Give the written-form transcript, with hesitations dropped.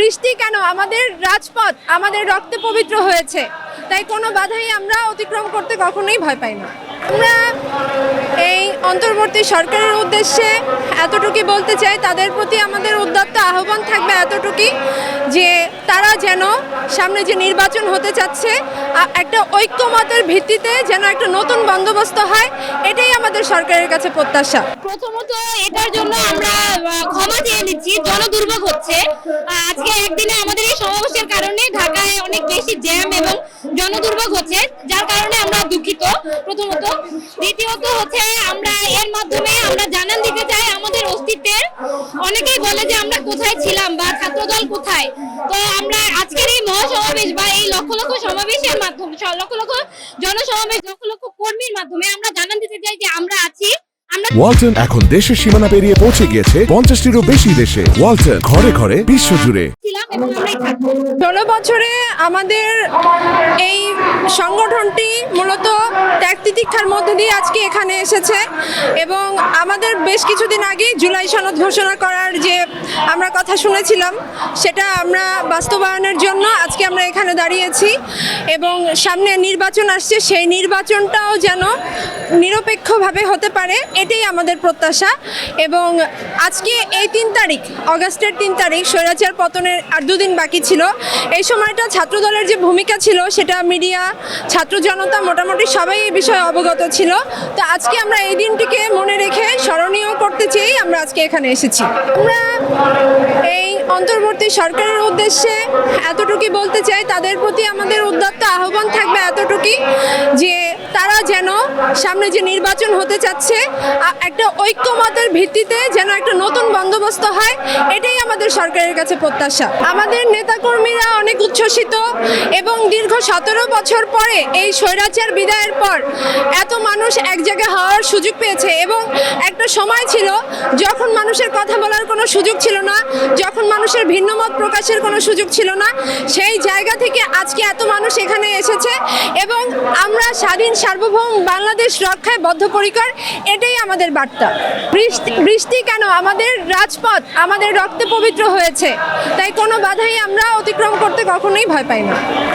বৃষ্টি কেন, আমাদের রাজপথ আমাদের রক্তে পবিত্র হয়েছে, তাই কোনো বাধাই আমরা অতিক্রম করতে কখনোই ভয় পাই না। আমরা এই অন্তর্বর্তী সরকারের উদ্দেশ্যে এতটুকুই বলতে চাই, তাদের প্রতি আমাদের উদাত্ত আহ্বান থাকবে এতটুকুই যে তারা যেন সামনে যে নির্বাচন হতে যাচ্ছে একটা ঐক্যমতের ভিত্তিতে যেন একটা নতুন বন্দোবস্ত হয়, এটাই আমাদের সরকারের কাছে প্রত্যাশা। প্রথমত এটার জন্য আমরা ক্ষমা চেয়ে নিচ্ছি, জনদুর্ভোগ হচ্ছে। আজকে একদিনে আমাদের এই সমাবেশের কারণে ঢাকায় অনেক বেশি জ্যাম এবং জনদুর্ভোগ হচ্ছে, যার কারণে আমরা দুঃখিত প্রথমত। দ্বিতীয়ত হচ্ছে আমরা এর মাধ্যমে আমরা জানান দিতে চাই আমাদের অস্তিত্বের। অনেকেই বলে যে আমরা কোথায় ছিলাম বা ছাত্রদল কোথায়, তো আমরা আজকের এই মহাসমাবেশ বা এই লক্ষ লক্ষ সমাবেশের মাধ্যমে, লক্ষ লক্ষ জনসমাবেশ, লক্ষ লক্ষ কর্মীর মাধ্যমে আমরা জানান দিতে চাই যে আমরা আছি। ওয়ালটন এখন দেশের সীমানা পেরিয়ে পৌঁছে গিয়েছে 50টিরও বেশি দেশে। ওয়ালটন, ঘরে ঘরে বিশ্বজুড়ে। 16 বছরে আমাদের এই সংগঠনটি মূলত ত্যাগ তিতিক্ষার মধ্যে দিয়ে আজকে এখানে এসেছে এবং আমাদের বেশ কিছুদিন আগে জুলাই সনদ ঘোষণা করার যে আমরা কথা শুনেছিলাম, সেটা আমরা বাস্তবায়নের জন্য আজকে আমরা এখানে দাঁড়িয়েছি এবং সামনে নির্বাচন আসছে, সেই নির্বাচনটাও যেন নিরপেক্ষভাবে হতে পারে, এটাই আমাদের প্রত্যাশা। এবং আজকে এই 3 তারিখ, অগাস্টের 3 তারিখ, স্বৈরাচার পতনের আর 2 দিন বাকি ছিল। এই সময়টা ছাত্রদলের যে ভূমিকা ছিল সেটা মিডিয়া, ছাত্র জনতা মোটামুটি সবাই এই বিষয়ে অবগত ছিল। তো আজকে আমরা এই দিনটিকে মনে রেখে স্মরণীয় করতে চেয়েই আমরা আজকে এখানে এসেছি। আমরা এই অন্তর্বর্তী সরকারের উদ্দেশ্যে এতটুকুই বলতে চাই, তাদের প্রতি আমাদের উদাত্ত আহ্বান থাকবে এতটুকুই যে তারা যেন সামনে যে নির্বাচন হতে যাচ্ছে একটা ঐক্যমতের ভিত্তিতে যেন একটা নতুন বন্দোবস্ত হয়, এটাই আমাদের সরকারের কাছে প্রত্যাশা। আমাদের নেতাকর্মীরা অনেক উচ্ছ্বসিত এবং দীর্ঘ 17 বছর পরে এই স্বৈরাচার বিদায়ের পর এত মানুষ এক জায়গায় হওয়ার সুযোগ পেয়েছে এবং একটা সময় ছিল যখন মানুষের কথা বলার কোনো সুযোগ ছিল না, যখন মানুষের ভিন্ন মত প্রকাশের কোনো সুযোগ ছিল না। সেই জায়গা থেকে আজকে এত মানুষ এখানে এসেছে এবং আমরা স্বাধীন সার্বভৌম বাংলাদেশ রক্ষায় বদ্ধপরিকর, এটাই আমাদের বার্তা। বৃষ্টি কেন, আমাদের রাজপথ আমাদের রক্তে পবিত্র হয়েছে, তাই কোনো বাধাই আমরা অতিক্রম করতে কখনোই ভয় পাই না।